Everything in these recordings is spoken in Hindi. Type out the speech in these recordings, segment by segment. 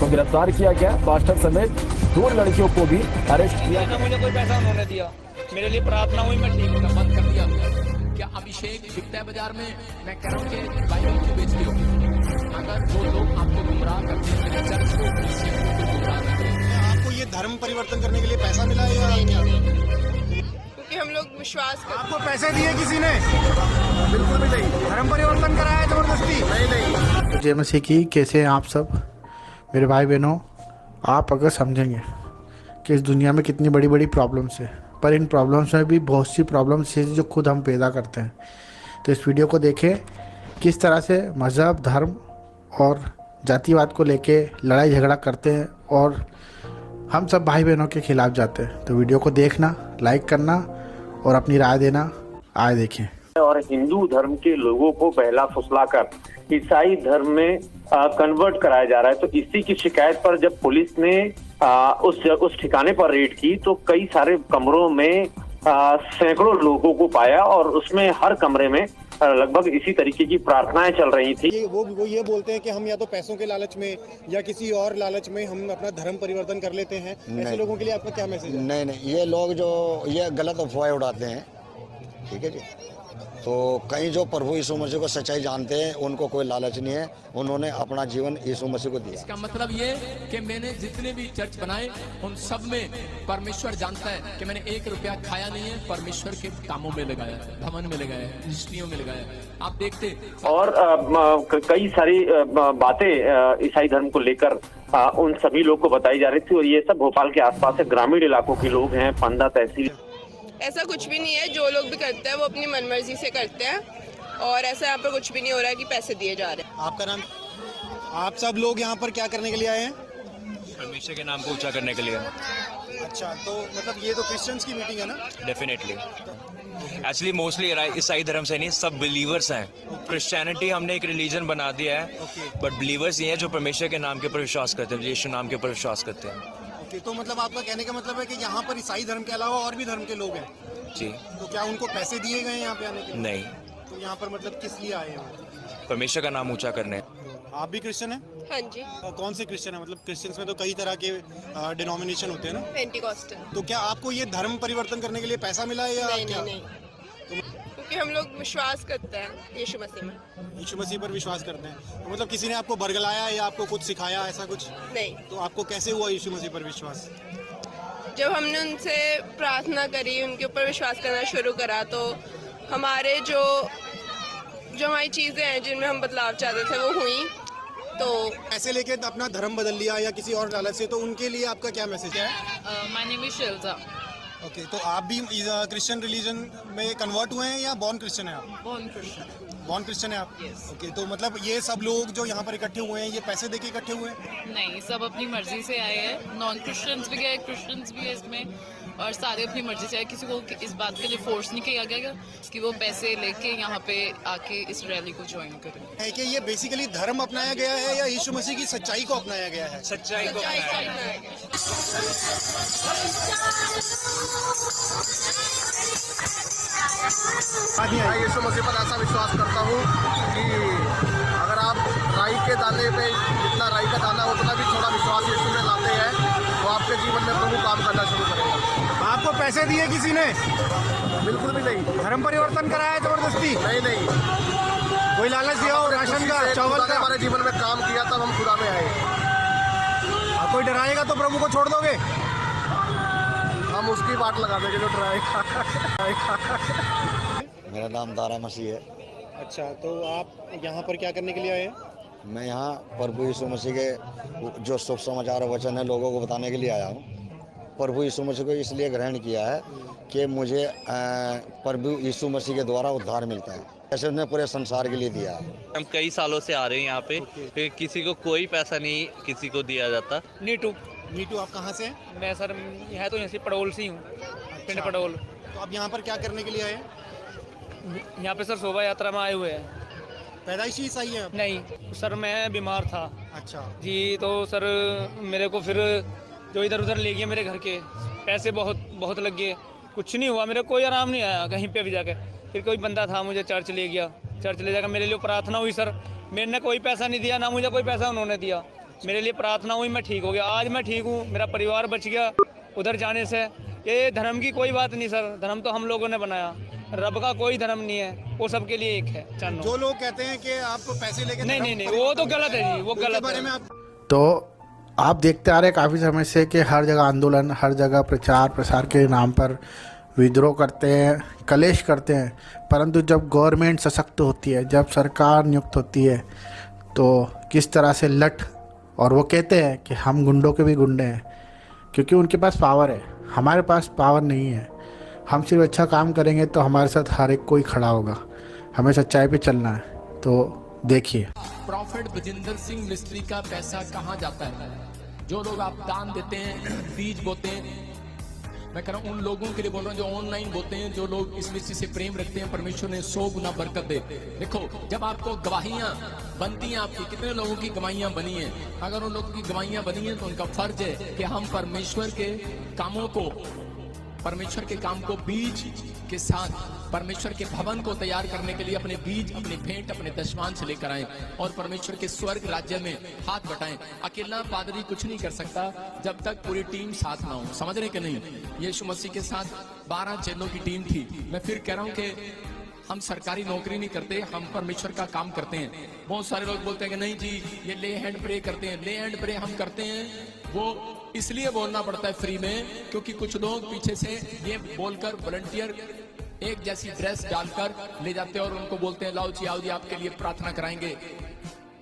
गिरफ्तार किया गया। मास्टर समेत 2 लड़कियों को भी अरेस्ट किया। ना मुझे कोई पैसा उन्होंने दिया, मेरे लिए प्रार्थना हुई, मैं ठीक होता बंद कर दिया। क्या अभिषेक बिकता है बाजार में? मैं कह रहा हूँ कि बाइबल क्यों बेचते हो? अगर वो लोग आपको गुमराह करते हैं, मेरे चर्च को गुमराह करते हैं। आपको ये धर्म परिवर्तन करने के लिए पैसा मिला है या क्या? क्योंकि हम लोग विश्वास करते हैं। आपको पैसे दिए किसी ने? बिल्कुल भी नहीं। धर्म परिवर्तन कराया जबरदस्ती? नहीं। जय मसीह की। कैसे हैं आप सब मेरे भाई बहनों? आप अगर समझेंगे कि इस दुनिया में कितनी बड़ी बड़ी प्रॉब्लम्स है, पर इन प्रॉब्लम्स में भी बहुत सी प्रॉब्लम्स है जो खुद हम पैदा करते हैं। तो इस वीडियो को देखें किस तरह से मज़हब, धर्म और जातिवाद को लेके लड़ाई झगड़ा करते हैं और हम सब भाई बहनों के खिलाफ जाते हैं। तो वीडियो को देखना, लाइक करना और अपनी राय देना। आए देखें। और हिंदू धर्म के लोगों को बहला फुसलाकर ईसाई धर्म में कन्वर्ट कराया जा रहा है। तो इसी की शिकायत पर जब पुलिस ने उस ठिकाने पर रेड की तो कई सारे कमरों में सैकड़ों लोगों को पाया और उसमें हर कमरे में लगभग इसी तरीके की प्रार्थनाएं चल रही थी। वो ये बोलते हैं कि हम या तो पैसों के लालच में या किसी और लालच में हम अपना धर्म परिवर्तन कर लेते हैं। ऐसे लोगों के लिए आपका क्या मैसेज है? नहीं, ये लोग जो ये गलत अफवाहें उड़ाते हैं, ठीक है जी। तो कई जो प्रभु यीशु मसीह को सच्चाई जानते हैं उनको कोई लालच नहीं है, उन्होंने अपना जीवन यीशु मसीह को दिया। इसका मतलब ये कि मैंने जितने भी चर्च बनाए उन सब में परमेश्वर जानता है कि मैंने 1 रुपया खाया नहीं है, परमेश्वर के कामों में लगाया, भवन में लगाया, रजिस्ट्रियों में लगाया। आप देखते और कई सारी बातें ईसाई धर्म को लेकर उन सभी लोग को बताई जा रही थी। और ये सब भोपाल के आसपास के ग्रामीण इलाकों के लोग हैं, पंदा तहसील। ऐसा कुछ भी नहीं है, जो लोग भी करते हैं वो अपनी मनमर्जी से करते हैं और ऐसा यहाँ पर कुछ भी नहीं हो रहा है कि पैसे दिए जा रहे हैं। आपका नाम? आप सब लोग यहाँ पर क्या करने के लिए आए हैं? परमेश्वर के नाम को ऊंचा करने के लिए। अच्छा, तो मतलब ये तो क्रिश्चियंस की मीटिंग है ना? डेफिनेटली। एक्चुअली मोस्टली ईसाई धर्म से नहीं, सब बिलीवर्स हैं। क्रिश्चियनिटी हमने एक रिलीजन बना दिया है, बट बिलीवर्स ये हैं जो परमेश्वर के नाम के ऊपर विश्वास करते हैं, यीशु नाम के ऊपर विश्वास करते हैं। तो मतलब आपका कहने का मतलब है कि यहाँ पर ईसाई धर्म के अलावा और भी धर्म के लोग हैं? जी। तो क्या उनको पैसे दिए गए यहाँ पे आने के लिए? नहीं। तो यहाँ पर मतलब किस लिए आए हैं? परमेश्वर का नाम ऊंचा करने। आप भी क्रिश्चियन हैं? हाँ जी। कौन से क्रिश्चियन है? मतलब क्रिश्चियंस में तो कई तरह के डिनोमिनेशन होते हैं ना? पेंटिकॉस्टल। तो क्या आपको ये धर्म परिवर्तन करने के लिए पैसा मिला है या क्या? नहीं। क्योंकि हम लोग विश्वास करते हैं यीशु मसीह में। यीशु मसीह पर विश्वास करते हैं। तो मतलब किसी ने आपको बरगलाया या आपको कुछ सिखाया, ऐसा कुछ? नहीं। तो आपको कैसे हुआ यीशु मसीह पर विश्वास? जब हमने उनसे प्रार्थना करी, उनके ऊपर विश्वास करना शुरू करा, तो हमारे जो हमारी चीज़ें हैं जिनमें हम बदलाव चाहते थे वो हुई। तो ऐसे लेके अपना धर्म बदल लिया या किसी और लालच से, तो उनके लिए आपका क्या मैसेज है? My name is Shilja. Okay, तो आप भी क्रिश्चियन रिलीजन में कन्वर्ट हुए हैं या बॉर्न क्रिश्चियन है आप? Born Christian. बॉर्न क्रिश्चियन है आप? ओके, तो मतलब ये सब लोग जो यहाँ पर इकट्ठे हुए हैं, ये पैसे देके इकट्ठे हुए हैं? नहीं, सब अपनी मर्जी से आए हैं। नॉन क्रिश्चियंस भी गए, क्रिश्चियंस भी है इसमें, और सारे अपनी मर्जी से आए। किसी को इस बात के लिए फोर्स नहीं किया गया कि वो पैसे लेके यहाँ पे आके इस रैली को ज्वाइन करें। है कि ये बेसिकली धर्म अपनाया गया है या यीशु मसीह की सच्चाई को अपनाया गया है? सच्चाई को मैं यीशु मसीह पर ऐसा विश्वास करता हूँ कि अगर आप राई के दाने पे जितना राई का दाना उतना भी थोड़ा विश्वास यीशु में लाते हैं तो आपके जीवन में प्रभु काम करना शुरू करेगा। आपको पैसे दिए किसी ने? बिल्कुल भी नहीं। धर्म परिवर्तन कराया जबरदस्ती? नहीं। कोई लालच दिया हो राशन का, चावल का? हमारे जीवन में काम किया तब हम खुदा में आए। कोई डराएगा तो प्रभु को छोड़ दोगे? हम उसकी बात लगा देंगे जो डराएगा। मेरा नाम दारा मसीह है। अच्छा, तो आप यहाँ पर क्या करने के लिए आए हैं? मैं यहाँ प्रभु यीशु मसीह के जो शुभ समाचार वचन है लोगों को बताने के लिए आया हूँ। प्रभु यीशु मसीह को इसलिए ग्रहण किया है कि मुझे प्रभु यीशु मसीह के द्वारा उद्धार मिलता है, ऐसे उसने पूरे संसार के लिए दिया है। हम कई सालों से आ रहे हैं यहाँ पे, फिर किसी को कोई पैसा नहीं किसी को दिया जाता। नीटू, आप कहाँ से हैं? मैं सर यहाँ तो यहाँ से पड़ोल से हूँ, पिंड पड़ोल। तो आप यहाँ पर क्या करने के लिए आए? यहाँ पे सर शोभा यात्रा में आए हुए हैं। पैदाइशी ईसाई हैं आप? नहीं सर, मैं बीमार था। अच्छा जी, तो सर मेरे को फिर जो इधर उधर ले गए, मेरे घर के पैसे बहुत लग गए, कुछ नहीं हुआ, मेरे कोई आराम नहीं आया कहीं पे भी जाके। फिर कोई बंदा था मुझे चर्च ले गया, चर्च ले जाकर मेरे लिए प्रार्थना हुई सर। मैंने कोई पैसा नहीं दिया, ना मुझे कोई पैसा उन्होंने दिया। मेरे लिए प्रार्थना हुई, मैं ठीक हो गया। आज मैं ठीक हूँ, मेरा परिवार बच गया उधर जाने से। ये धर्म की कोई बात नहीं सर, धर्म तो हम लोगों ने बनाया, रब का कोई धर्म नहीं है, वो सबके लिए एक है। चलो जो लोग कहते हैं कि आप पैसे लेके नहीं, वो तो गलत है जी, वो गलत है। तो आप देखते आ रहे काफ़ी समय से कि हर जगह आंदोलन, हर जगह प्रचार प्रसार के नाम पर विद्रोह करते हैं, कलेश करते हैं, परंतु जब गवर्नमेंट सशक्त होती है, जब सरकार नियुक्त होती है, तो किस तरह से लठ, और वो कहते हैं कि हम गुंडों के भी गुंडे हैं, क्योंकि उनके पास पावर है, हमारे पास पावर नहीं है। हम सिर्फ अच्छा काम करेंगे तो हमारे साथ हर एक कोई खड़ा होगा, हमें सच्चाई पे चलना है। तो देखिए, प्रॉफिट बजिंदर सिंह मिस्त्री का पैसा कहाँ जाता है? जो लोग आप दान देते हैं, बीज बोते हैं, मैं कह रहा हूँ उन लोगों के लिए बोल रहा हूँ जो ऑनलाइन बोलते हैं, जो लोग इस मिस्त्री से प्रेम रखते हैं, परमेश्वर ने 100 गुना बरकत दे। देखो, जब आपको गवाहियां बनती हैं, आपकी कितने लोगों की गवाहियां बनी हैं, अगर उन लोगों की गवाहियां बनी हैं तो उनका फर्ज है कि हम परमेश्वर के कामों को, परमेश्वर के काम को बीज के साथ, परमेश्वर के भवन को तैयार करने के लिए अपने बीज, अपने भेंट, अपने दशमांश लेकर आए और परमेश्वर के स्वर्ग राज्य में हाथ बटाएं। अकेला पादरी कुछ नहीं कर सकता जब तक पूरी टीम साथ ना हो, समझ रहे कि नहीं? यीशु मसीह के साथ 12 चेलों की टीम थी। मैं फिर कह रहा हूं कि हम सरकारी नौकरी नहीं करते, हम परमेश्वर का काम करते हैं। बहुत सारे लोग बोलते हैं कि नहीं जी, ये ले हैंड प्रे करते हैं। ले हैंड प्रे हम करते हैं, वो इसलिए बोलना पड़ता है फ्री में, क्योंकि कुछ लोग पीछे से ये बोलकर वॉलंटियर एक जैसी ड्रेस डालकर ले जाते हैं और उनको बोलते हैं लाओ जी, आओ जी, आपके लिए प्रार्थना कराएंगे,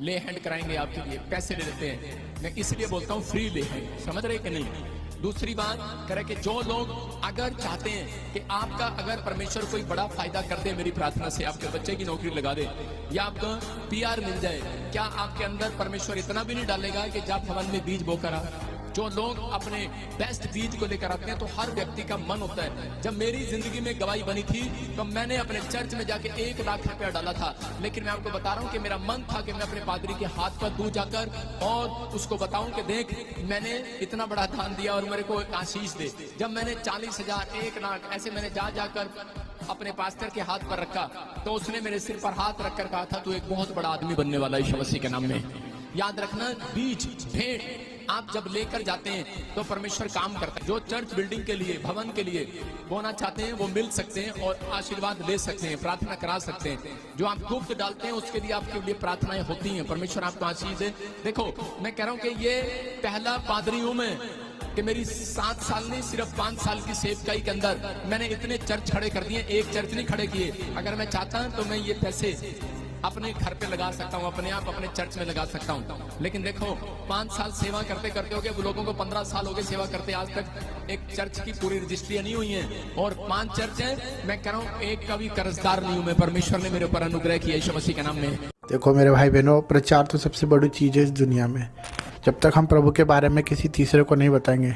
ले हैंड कराएंगे, आपके लिए पैसे ले लेते हैं। मैं इसलिए बोलता हूँ फ्री ले हैंड, समझ रहे कि नहीं? दूसरी बात करे कि जो लोग अगर चाहते हैं कि आपका, अगर परमेश्वर कोई बड़ा फायदा कर दे मेरी प्रार्थना से, आपके बच्चे की नौकरी लगा दे या आपको PR मिल जाए, क्या आपके अंदर परमेश्वर इतना भी नहीं डालेगा कि जब भवन में बीज बोकर आ? जो लोग अपने बेस्ट बीज को लेकर आते हैं तो हर व्यक्ति का मन होता है। जब मेरी जिंदगी में गवाही बनी थी तो मैंने अपने चर्च में जाके 1 लाख रुपया डाला था, लेकिन मैं आपको बता रहा हूँ कि मेरा मन था कि मैं अपने पादरी के हाथ पर दूं जाकर और उसको बताऊं कि देख, मैंने इतना बड़ा दान दिया और मेरे को आशीष दे। जब मैंने 40,000, 1 लाख ऐसे मैंने जाकर अपने पास्टर के हाथ पर रखा तो उसने मेरे सिर पर हाथ रखकर कहा था, तू एक बहुत बड़ा आदमी बनने वाला है यीशु मसीह के नाम में। याद रखना, बीज, भेंट आप जब लेकर जाते हैं तो परमेश्वर काम करता है। जो चर्च बिल्डिंग के लिए, भवन के लिए बोना चाहते हैं वो मिल सकते हैं और आशीर्वाद ले सकते हैं, प्रार्थना करा सकते हैं। जो आप गुप्त डालते हैं उसके लिए आपके लिए प्रार्थनाएं होती हैं, परमेश्वर आपको आशीष दे। देखो, मैं कह रहा हूं कि ये पहला पादरी हूं मैं कि मेरी 7 साल नहीं, सिर्फ 5 साल की सेवकाई के अंदर मैंने इतने चर्च खड़े कर दिए, एक चर्च नहीं खड़े किए। अगर मैं चाहता तो मैं ये पैसे अपने घर पे लगा सकता हूँ, अपने आप अपने चर्च में लगा सकता हूँ। लेकिन देखो, 5 साल सेवा करते करते हो गए, वो लोगों को 15 साल हो गए सेवा करते, आज तक एक चर्च की पूरी रजिस्ट्री नहीं हुई है और 5 चर्च हैं। मैं कह रहा हूँ एक का भी कर्जदार नहीं हूँ मैं, परमेश्वर ने मेरे ऊपर अनुग्रह किया यीशु मसीह के नाम में। देखो मेरे भाई बहनों, प्रचार तो सबसे बड़ी चीज़ है इस दुनिया में। जब तक हम प्रभु के बारे में किसी तीसरे को नहीं बताएंगे,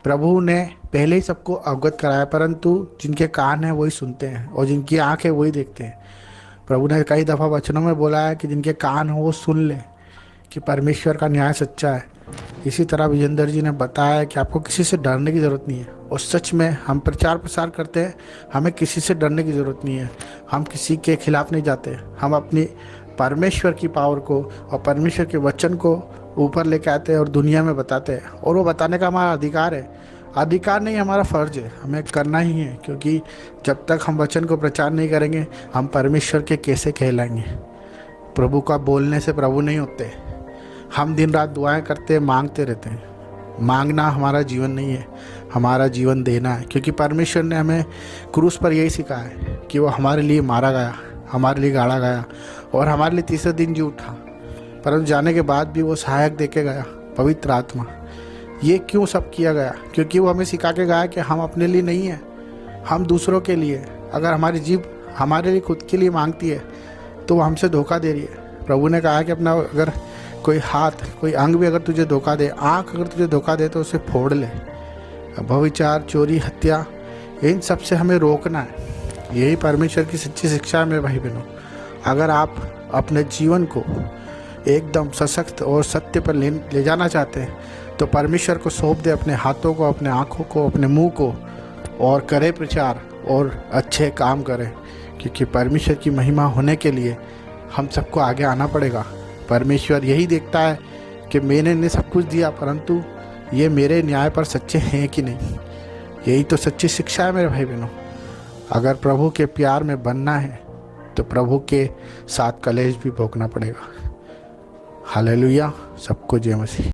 प्रभु ने पहले ही सबको अवगत कराया, परंतु जिनके कान हैं वही सुनते हैं और जिनकी आँख है वही देखते हैं। प्रभु ने कई दफ़ा वचनों में बोला है कि जिनके कान हो वो सुन ले कि परमेश्वर का न्याय सच्चा है। इसी तरह विजेंद्र जी ने बताया कि आपको किसी से डरने की ज़रूरत नहीं है, और सच में हम प्रचार प्रसार करते हैं, हमें किसी से डरने की ज़रूरत नहीं है। हम किसी के खिलाफ़ नहीं जाते, हम अपनी परमेश्वर की पावर को और परमेश्वर के वचन को ऊपर लेके आते हैं और दुनिया में बताते हैं, और वो बताने का हमारा अधिकार है। अधिकार नहीं, हमारा फ़र्ज है, हमें करना ही है, क्योंकि जब तक हम वचन को प्रचार नहीं करेंगे हम परमेश्वर के कैसे कहलाएंगे। प्रभु का बोलने से प्रभु नहीं होते। हम दिन रात दुआएं करते, मांगते रहते हैं। मांगना हमारा जीवन नहीं है, हमारा जीवन देना है, क्योंकि परमेश्वर ने हमें क्रूस पर यही सिखाया है कि वो हमारे लिए मारा गया, हमारे लिए गाड़ा गया और हमारे लिए तीसरे दिन जी उठा। परंतु जाने के बाद भी वो सहायक दे के गया, पवित्र आत्मा। ये क्यों सब किया गया? क्योंकि वो हमें सिखा के गया कि हम अपने लिए नहीं हैं, हम दूसरों के लिए। अगर हमारी जीभ हमारे लिए खुद के लिए मांगती है तो वो हमसे धोखा दे रही है। प्रभु ने कहा कि अपना अगर कोई हाथ, कोई अंग भी अगर तुझे धोखा दे, आँख अगर तुझे धोखा दे तो उसे फोड़ ले। व्यभिचार, चोरी, हत्या, इन सब से हमें रोकना है। यही परमेश्वर की सच्ची शिक्षा है मेरे भाई बहनों। अगर आप अपने जीवन को एकदम सशक्त और सत्य पर ले जाना चाहते हैं तो परमेश्वर को सौंप दे अपने हाथों को, अपने आँखों को, अपने मुंह को, और करे प्रचार और अच्छे काम करें, क्योंकि परमेश्वर की महिमा होने के लिए हम सबको आगे आना पड़ेगा। परमेश्वर यही देखता है कि मैंने इन्हें सब कुछ दिया, परंतु ये मेरे न्याय पर सच्चे हैं कि नहीं। यही तो सच्ची शिक्षा है मेरे भाई बहनों। अगर प्रभु के प्यार में बनना है तो प्रभु के साथ कलेश भी भोगना पड़ेगा। हालेलुया। सबको जय मसीह।